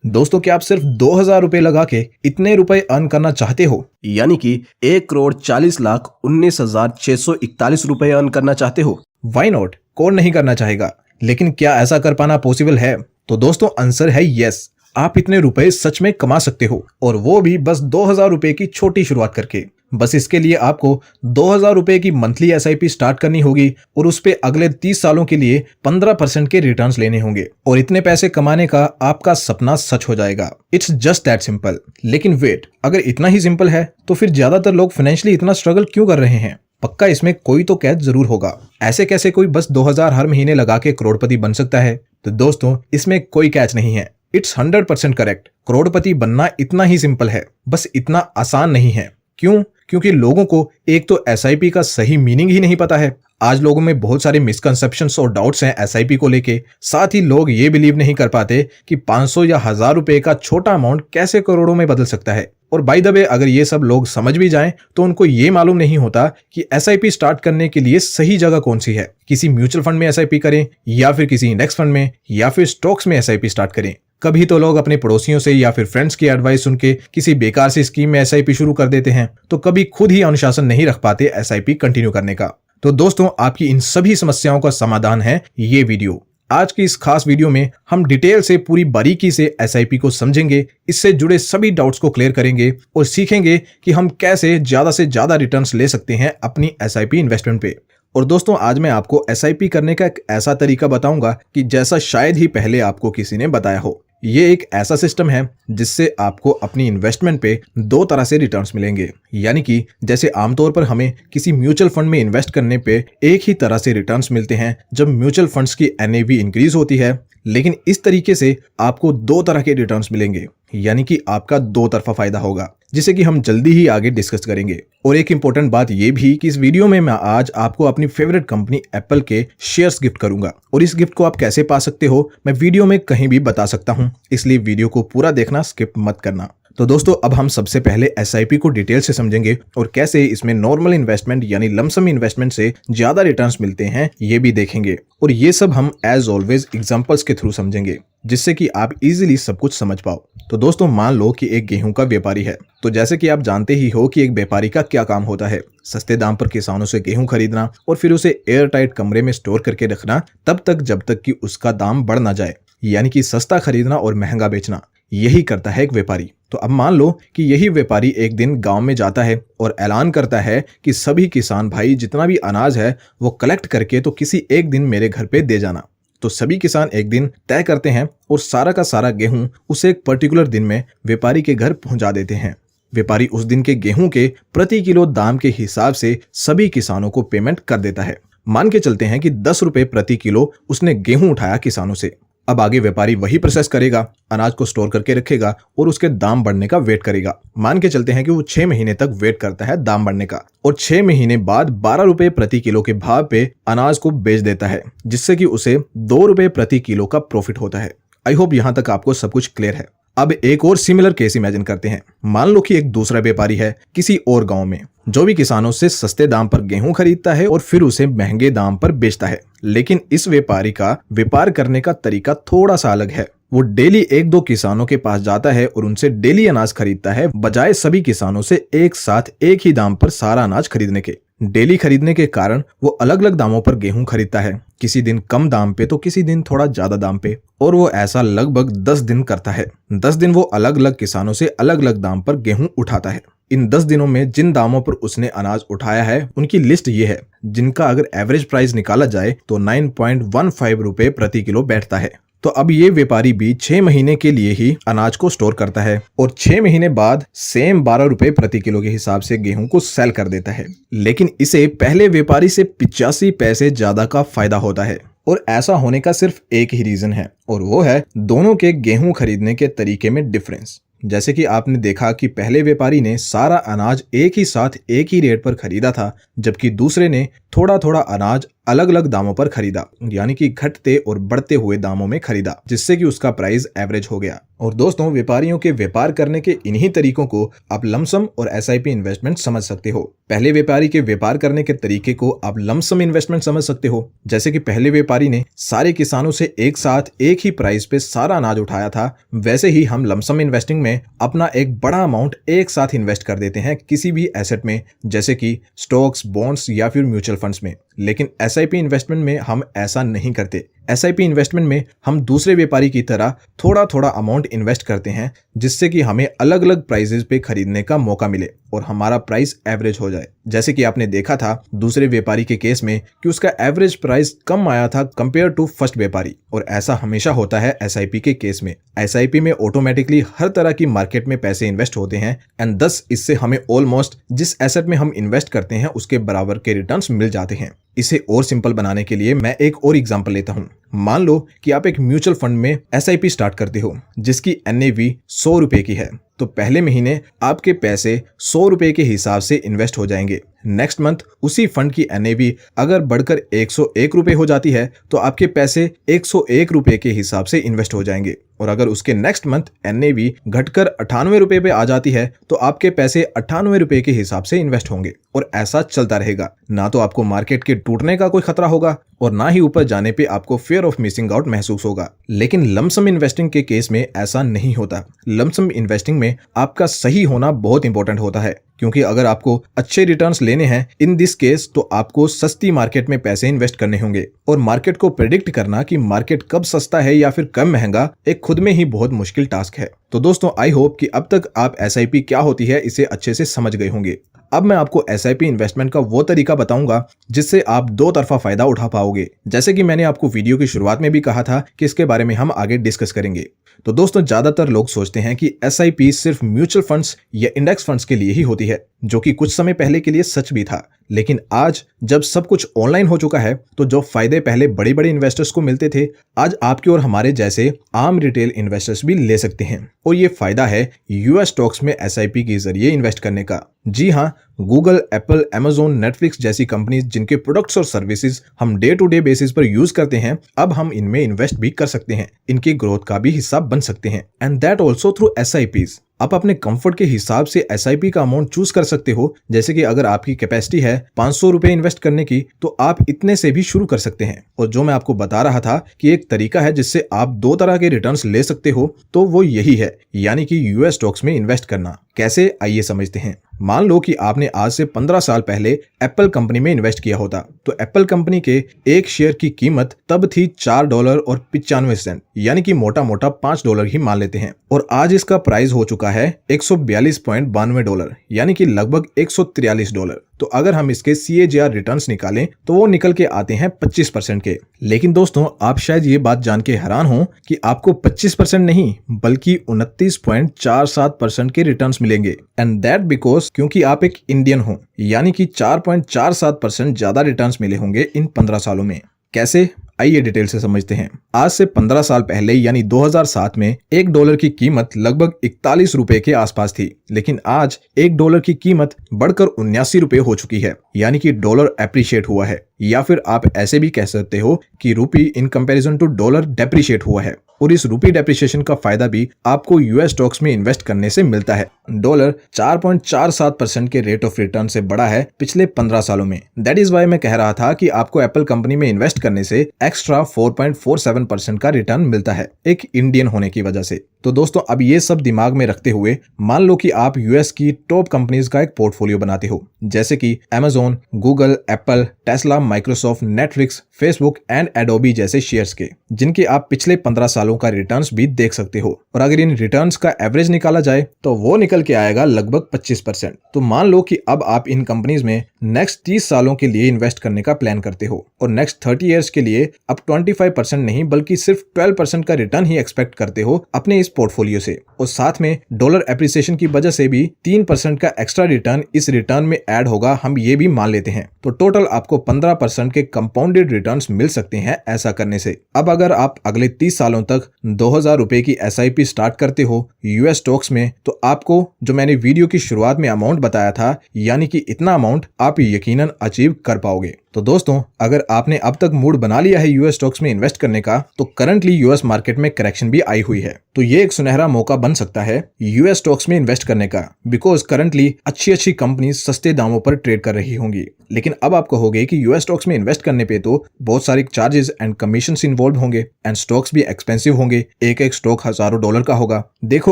दोस्तों, क्या आप सिर्फ 2,000 रुपए लगा के इतने रुपए अर्न करना चाहते हो, यानी कि 1,40,19,641 रुपए अर्न करना चाहते हो? वाई नॉट, कौन नहीं करना चाहेगा। लेकिन क्या ऐसा कर पाना पॉसिबल है? तो दोस्तों, आंसर है यस। आप इतने रुपए सच में कमा सकते हो, और वो भी बस 2,000 रुपए की छोटी शुरुआत करके। बस इसके लिए आपको 2,000 रुपए की मंथली एसआईपी स्टार्ट करनी होगी और उस पे अगले 30 सालों के लिए 15% के रिटर्न्स लेने होंगे, और इतने पैसे कमाने का आपका सपना सच हो जाएगा। It's just that simple. लेकिन वेट, अगर इतना ही सिंपल है तो फिर ज्यादातर लोग फाइनेंशियली इतना स्ट्रगल क्यों कर रहे हैं? पक्का इसमें कोई तो कैच जरूर होगा। ऐसे कैसे कोई बस 2,000 हर महीने लगा के करोड़पति बन सकता है? तो दोस्तों, इसमें कोई कैच नहीं है। It's 100% correct. करोड़पति बनना इतना ही सिंपल है, बस इतना आसान नहीं है। क्यों? क्योंकि लोगों को एक तो एसआईपी का सही मीनिंग ही नहीं पता है। आज लोगों में बहुत सारे मिसकंसेप्शंस और डाउट्स हैं एसआईपी को लेके। साथ ही लोग ये बिलीव नहीं कर पाते कि 500 या 1,000 रुपए का छोटा अमाउंट कैसे करोड़ों में बदल सकता है। और बाय द वे, अगर ये सब लोग समझ भी जाएं तो उनको ये मालूम नहीं होता कि एसआईपी स्टार्ट करने के लिए सही जगह कौन सी है। किसी म्यूचुअल फंड में एसआईपी करें, या फिर किसी इंडेक्स फंड में, या फिर स्टॉक्स में एसआईपी स्टार्ट करें। कभी तो लोग अपने पड़ोसियों से या फिर फ्रेंड्स की एडवाइस सुन के किसी बेकार सी स्कीम में एसआईपी शुरू कर देते हैं, तो कभी खुद ही अनुशासन नहीं रख पाते एसआईपी कंटिन्यू करने का। तो दोस्तों, आपकी इन सभी समस्याओं का समाधान है ये वीडियो। आज की इस खास वीडियो में हम डिटेल से पूरी बारीकी से एसआईपी को समझेंगे, इससे जुड़े सभी डाउट्स को क्लियर करेंगे और सीखेंगे कि हम कैसे ज्यादा से ज्यादा रिटर्न्स ले सकते हैं अपनी एसआईपी इन्वेस्टमेंट पे। और दोस्तों, आज मैं आपको एसआईपी करने का एक ऐसा तरीका बताऊंगा कि जैसा शायद ही पहले आपको किसी ने बताया हो। ये एक ऐसा सिस्टम है जिससे आपको अपनी इन्वेस्टमेंट पे दो तरह से रिटर्न्स मिलेंगे। यानी कि जैसे आमतौर पर हमें किसी म्यूचुअल फंड में इन्वेस्ट करने पे एक ही तरह से रिटर्न्स मिलते हैं जब म्यूचुअल फंड्स की एनएवी इंक्रीज होती है, लेकिन इस तरीके से आपको दो तरह के रिटर्न्स मिलेंगे, यानी कि आपका दो तरफा फायदा होगा, जिसे कि हम जल्दी ही आगे डिस्कस करेंगे। और एक इंपॉर्टेंट बात यह भी कि इस वीडियो में मैं आज आपको अपनी फेवरेट कंपनी एप्पल के शेयर्स गिफ्ट करूंगा, और इस गिफ्ट को आप कैसे पा सकते हो मैं वीडियो में कहीं भी बता सकता हूं, इसलिए वीडियो को पूरा देखना, स्किप मत करना। तो दोस्तों, अब हम सबसे पहले एसआईपी को डिटेल से समझेंगे और कैसे इसमें नॉर्मल इन्वेस्टमेंट यानी लमसम इन्वेस्टमेंट से ज्यादा रिटर्न्स मिलते हैं ये भी देखेंगे। और ये सब हम एज ऑलवेज एग्जांपल्स के थ्रू समझेंगे, जिससे कि आप इजीली सब कुछ समझ पाओ। तो दोस्तों, मान लो कि एक गेहूं का व्यापारी है। तो जैसे कि आप जानते ही हो कि एक व्यापारी का क्या काम होता है, सस्ते दाम पर किसानों से गेहूं खरीदना और फिर उसे एयर टाइट कमरे में स्टोर करके रखना तब तक जब तक कि उसका दाम बढ़ ना जाए, यानी कि सस्ता खरीदना और महंगा बेचना। यही करता है एक व्यापारी। तो अब मान लो कि यही व्यापारी एक दिन गांव में जाता है और ऐलान करता है कि सभी किसान भाई जितना भी अनाज है वो कलेक्ट करके तो किसी एक दिन मेरे घर पे दे जाना। तो सभी किसान एक दिन तय करते हैं और सारा का सारा गेहूं उसे एक पर्टिकुलर दिन में व्यापारी के घर पहुंचा देते हैं। व्यापारी उस दिन के गेहूं के प्रति किलो दाम के हिसाब से सभी किसानों को पेमेंट कर देता है। मान के चलते हैं कि 10 रुपए प्रति किलो उसने गेहूं उठाया किसानों से। अब आगे व्यापारी वही प्रोसेस करेगा, अनाज को स्टोर करके रखेगा और उसके दाम बढ़ने का वेट करेगा। मान के चलते हैं कि वो 6 महीने तक वेट करता है दाम बढ़ने का, और 6 महीने बाद 12 रुपए प्रति किलो के भाव पे अनाज को बेच देता है, जिससे कि उसे 2 रुपए प्रति किलो का प्रॉफिट होता है। आई होप यहां तक आपको सब कुछ क्लियर है। अब एक और सिमिलर केस इमेजिन करते हैं। मान लो कि एक दूसरा व्यापारी है किसी और गांव में, जो भी किसानों से सस्ते दाम पर गेहूं खरीदता है और फिर उसे महंगे दाम पर बेचता है। लेकिन इस व्यापारी का व्यापार करने का तरीका थोड़ा सा अलग है। वो डेली 1-2 किसानों के पास जाता है और उनसे डेली अनाज खरीदता है, बजाय सभी किसानों से एक साथ एक ही दाम पर सारा अनाज खरीदने के। डेली खरीदने के कारण वो अलग अलग दामों पर गेहूं खरीदता है, किसी दिन कम दाम पे तो किसी दिन थोड़ा ज्यादा दाम पे, और वो ऐसा लगभग 10 दिन करता है। 10 दिन वो अलग अलग किसानों से अलग अलग दाम पर गेहूं उठाता है। इन 10 दिनों में जिन दामों पर उसने अनाज उठाया है उनकी लिस्ट ये है, जिनका अगर एवरेज प्राइस निकाला जाए तो 9.15 रुपए प्रति किलो बैठता है। तो अब ये व्यापारी भी 6 महीने के लिए ही अनाज को स्टोर करता है और 6 महीने बाद सेम 12 रुपए प्रति किलो के हिसाब से गेहूं को सेल कर देता है। लेकिन इसे पहले व्यापारी से 85 पैसे ज्यादा का फायदा होता है। और ऐसा होने का सिर्फ एक ही रीजन है, और वो है दोनों के गेहूं खरीदने के तरीके में डिफरेंस। जैसे कि आपने देखा कि पहले व्यापारी ने सारा अनाज एक ही साथ एक ही रेट पर खरीदा था, जबकि दूसरे ने थोड़ा थोड़ा अनाज अलग अलग दामों पर खरीदा, यानी कि घटते और बढ़ते हुए दामों में खरीदा, जिससे कि उसका प्राइस एवरेज हो गया। और दोस्तों, व्यापारियों के व्यापार करने के इन्हीं तरीकों को आप लमसम और एसआईपी इन्वेस्टमेंट समझ सकते हो। पहले व्यापारी के व्यापार करने के तरीके को आप लमसम इन्वेस्टमेंट समझ सकते हो। जैसे कि पहले व्यापारी ने सारे किसानों से एक साथ एक ही प्राइस पे सारा अनाज उठाया था, वैसे ही हम लमसम इन्वेस्टिंग में अपना एक बड़ा अमाउंट एक साथ इन्वेस्ट कर देते हैं किसी भी एसेट में, जैसे कि स्टॉक्स, बॉन्ड्स या फिर म्यूचुअल फंड्स में। लेकिन एसआईपी इन्वेस्टमेंट में हम ऐसा नहीं करते। एसआईपी इन्वेस्टमेंट में हम दूसरे व्यापारी की तरह थोड़ा थोड़ा अमाउंट इन्वेस्ट करते हैं, जिससे कि हमें अलग अलग प्राइसेस पे खरीदने का मौका मिले और हमारा प्राइस एवरेज हो जाए। जैसे कि आपने देखा था दूसरे व्यापारी के केस में कि उसका एवरेज प्राइस कम आया था कंपेयर टू फर्स्ट व्यापारी, और ऐसा हमेशा होता है एसआईपी के केस में। एसआईपी में ऑटोमेटिकली हर तरह की मार्केट में पैसे इन्वेस्ट होते हैं एंड दस इससे हमें ऑलमोस्ट जिस एसेट में हम इन्वेस्ट करते हैं उसके बराबर के रिटर्न्स मिल जाते हैं। इसे और सिंपल बनाने के लिए मैं एक और एग्जांपल लेता हूं। मान लो कि आप एक म्यूचुअल फंड में एसआईपी स्टार्ट करते हो जिसकी एनएवी 100 रुपए की है, तो पहले महीने आपके पैसे 100 रुपए के हिसाब से इन्वेस्ट हो जाएंगे। नेक्स्ट मंथ उसी फंड की एनएवी अगर बढ़कर 101 रुपए हो जाती है तो आपके पैसे 101 रुपए के हिसाब से इन्वेस्ट हो जाएंगे, और अगर उसके नेक्स्ट मंथ एनएवी घटकर 98 रुपए पे आ जाती है तो आपके पैसे 98 रुपए के हिसाब से इन्वेस्ट होंगे, और ऐसा चलता रहेगा। ना तो आपको मार्केट के टूटने का कोई खतरा होगा और ना ही ऊपर जाने पे आपको फियर ऑफ मिसिंग आउट महसूस होगा। लेकिन लमसम इन्वेस्टिंग के केस में ऐसा नहीं होता। लमसम इन्वेस्टिंग में आपका सही होना बहुत इंपॉर्टेंट होता है, क्योंकि अगर आपको अच्छे रिटर्न्स लेने हैं इन दिस केस तो आपको सस्ती मार्केट में पैसे इन्वेस्ट करने होंगे, और मार्केट को प्रेडिक्ट करना कि मार्केट कब सस्ता है या फिर कम महंगा एक खुद में ही बहुत मुश्किल टास्क है। तो दोस्तों आई होप कि अब तक आप एसआईपी क्या होती है इसे अच्छे से समझ गए होंगे। अब मैं आपको एसआईपी इन्वेस्टमेंट का वो तरीका बताऊंगा जिससे आप दो तरफा फायदा उठा पाओगे। जैसे कि मैंने आपको वीडियो की शुरुआत में भी कहा था कि इसके बारे में हम आगे डिस्कस करेंगे। तो दोस्तों ज्यादातर लोग सोचते हैं कि एसआईपी सिर्फ म्यूचुअल फंड्स या इंडेक्स फंड्स के लिए ही होती है, जो कि कुछ समय पहले के लिए सच भी था। लेकिन आज जब सब कुछ ऑनलाइन हो चुका है तो जो फायदे पहले बड़े बड़े इन्वेस्टर्स को मिलते थे आज आपके और हमारे जैसे आम रिटेल इन्वेस्टर्स भी ले सकते हैं, और ये फायदा है यूएस स्टॉक्स में एसआईपी के जरिए इन्वेस्ट करने का। जी हाँ, गूगल, एप्पल, अमेजोन, नेटफ्लिक्स जैसी कंपनीज जिनके प्रोडक्ट्स और सर्विसेज हम डे टू डे बेसिस पर यूज करते हैं, अब हम इनमें इन्वेस्ट भी कर सकते हैं, इनकी ग्रोथ का भी हिस्सा बन सकते हैं, and that also through SIPs. आप अपने कंफर्ट के हिसाब से एसआईपी का अमाउंट चूज कर सकते हो। जैसे कि अगर आपकी कैपेसिटी है 500 रुपए इन्वेस्ट करने की तो आप इतने से भी शुरू कर सकते हैं। और जो मैं आपको बता रहा था कि एक तरीका है जिससे आप दो तरह के रिटर्न्स ले सकते हो, तो वो यही है, यानी कि यूएस स्टॉक्स में इन्वेस्ट करना। कैसे, आइए समझते हैं। मान लो कि आपने आज से 15 साल पहले एप्पल कंपनी में इन्वेस्ट किया होता, तो एप्पल कंपनी के एक शेयर की कीमत तब थी $4.95, यानी कि मोटा मोटा $5 ही मान लेते हैं, और आज इसका प्राइस हो चुका है $142.92, यानी कि लगभग $143। तो अगर हम इसके CAGR रिटर्न्स निकालें तो वो निकल के आते हैं 25% के। लेकिन दोस्तों आप शायद ये बात जान के हैरान हो कि आपको 25% नहीं बल्कि 29.47% के रिटर्न्स मिलेंगे, एंड दैट बिकॉज क्योंकि आप एक इंडियन हो, यानी कि 4.47% ज्यादा रिटर्न्स मिले होंगे इन 15 सालों में। कैसे, आइए डिटेल से समझते हैं। आज से 15 साल पहले यानी 2007 में $1 की कीमत लगभग 41 रुपए के आसपास थी, लेकिन आज $1 की कीमत बढ़कर 79 रुपए हो चुकी है, यानी कि डॉलर एप्रिशिएट हुआ है, या फिर आप ऐसे भी कह सकते हो कि rupee in comparison to dollar depreciate हुआ है। और इस रूपी डेप्रिसिएशन का फायदा भी आपको यूएस स्टॉक्स में इन्वेस्ट करने से मिलता है। डॉलर 4.47% के रेट ऑफ रिटर्न से बढ़ा है पिछले 15 सालों में। दैट इज वाई मैं कह रहा था कि आपको एप्पल कंपनी में इन्वेस्ट करने से एक्स्ट्रा 4.47% का रिटर्न मिलता है, एक इंडियन होने की वजह से। तो दोस्तों अब ये सब दिमाग में रखते हुए मान लो कि आप यूएस की टॉप कंपनीज का एक पोर्टफोलियो बनाते हो, जैसे कि Amazon, Google, Apple, Tesla, Microsoft, Netflix, Facebook and Adobe जैसे शेयर्स के, जिनके आप पिछले 15 सालों का रिटर्न्स भी देख सकते हो। और अगर इन रिटर्न्स का एवरेज निकाला जाए तो वो निकल के आएगा लगभग 25%। तो मान लो कि अब आप इन कंपनीज में नेक्स्ट 30 सालों के लिए इन्वेस्ट करने का प्लान करते हो, और नेक्स्ट 30 ईयर्स के लिए अब 25% नहीं बल्कि सिर्फ 12% का रिटर्न ही एक्सपेक्ट करते हो अपने इस पोर्टफोलियो से, और साथ में डॉलर एप्रिसिएशन की वजह से भी 3% का एक्स्ट्रा रिटर्न इस रिटर्न में ऐड होगा, हम ये भी मान लेते हैं। तो टोटल आपको 15% के कंपाउंडेड रिटर्न्स मिल सकते हैं ऐसा करने से। अब अगर आप अगले 30 सालों तक 2000 रुपए की एसआईपी स्टार्ट करते हो यूएस स्टॉक्स में, तो आपको जो मैंने वीडियो की शुरुआत में अमाउंट बताया था, यानी कि इतना अमाउंट आप यकीनन अचीव कर पाओगे। तो दोस्तों, अगर आपने अब तक मूड बना लिया है यूएस स्टॉक्स में इन्वेस्ट करने का, तो करंटली यूएस मार्केट में करेक्शन भी आई हुई है, तो ये एक सुनहरा मौका बन सकता है यूएस स्टॉक्स में इन्वेस्ट करने का, बिकॉज करंटली अच्छी कंपनी सस्ते दामों पर ट्रेड कर रही होंगी। लेकिन अब आप कहोगे कि यूएस स्टॉक्स में इन्वेस्ट करने पे तो बहुत सारे चार्जेस एंड कमीशन इन्वॉल्व होंगे एंड स्टॉक्स भी एक्सपेंसिव होंगे, एक एक स्टॉक हजारों डॉलर का होगा। देखो,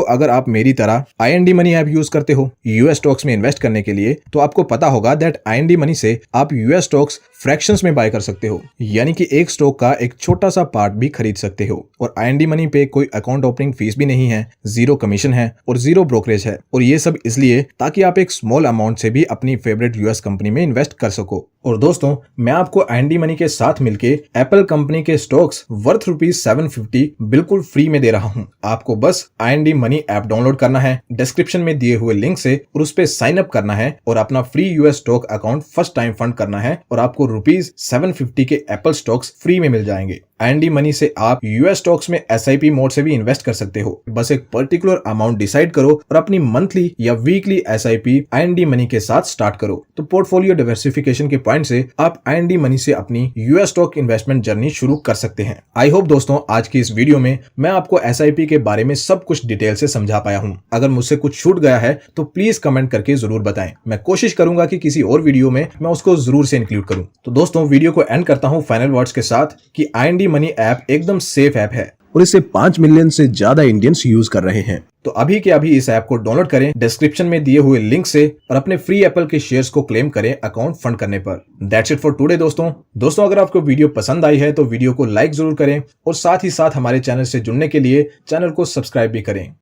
अगर आप मेरी तरह IND मनी ऐप यूज करते हो यूएस स्टॉक्स में इन्वेस्ट करने के लिए, तो आपको पता होगा दैट IND मनी से आप यूएस स्टॉक्स फ्रैक्शंस में बाय कर सकते हो, यानी कि एक स्टॉक का एक छोटा सा पार्ट भी खरीद सकते हो। और IND मनी पे कोई अकाउंट ओपनिंग फीस भी नहीं है, 0 कमीशन है और 0 ब्रोकरेज है। और ये सब इसलिए ताकि आप एक स्मॉल अमाउंट से भी अपनी फेवरेट यूएस कंपनी में इन्वेस्ट कर सको। और दोस्तों, मैं आपको IND मनी के साथ मिलके एप्पल कंपनी के स्टॉक्स वर्थ ₹750 बिल्कुल फ्री में दे रहा हूं। आपको बस IND मनी ऐप डाउनलोड करना है, डिस्क्रिप्शन में दिए हुए लिंक से, और उस पे साइन अप करना है और अपना free US stock account first time fund करना है, और आपको ₹750 के एप्पल स्टॉक्स फ्री में मिल जाएंगे। IND मनी से आप यूएस स्टॉक्स में SIP मोड से भी इन्वेस्ट कर सकते हो। बस एक पर्टिकुलर अमाउंट डिसाइड करो और अपनी मंथली या वीकली SIP IND मनी के साथ स्टार्ट करो। तो पोर्टफोलियो डाइवर्सिफिकेशन के पॉइंट से आप IND मनी से अपनी यूएस स्टॉक इन्वेस्टमेंट जर्नी शुरू कर सकते हैं। आई होप दोस्तों, आज की इस वीडियो में मैं आपको SIP के बारे में सब कुछ डिटेल से समझा पाया हूँ। अगर मुझसे कुछ छूट गया है तो प्लीज कमेंट करके जरूर बताएं। मैं कोशिश करूंगा कि किसी और वीडियो में मैं उसको जरूर से इंक्लूड करूं। तो दोस्तों, वीडियो को एंड करता हूं फाइनल वर्ड्स के साथ कि IND मनी ऐप एकदम सेफ ऐप है और इसे 5 मिलियन से ज्यादा इंडियंस यूज कर रहे हैं। तो अभी के अभी इस ऐप को डाउनलोड करें डिस्क्रिप्शन में दिए हुए लिंक से, और अपने फ्री एप्पल के शेयर्स को क्लेम करें अकाउंट फंड करने पर। दैट्स इट फॉर टुडे दोस्तों, अगर आपको वीडियो पसंद आई है तो वीडियो को लाइक जरूर करें और साथ ही साथ हमारे चैनल से जुड़ने के लिए चैनल को सब्सक्राइब भी करें।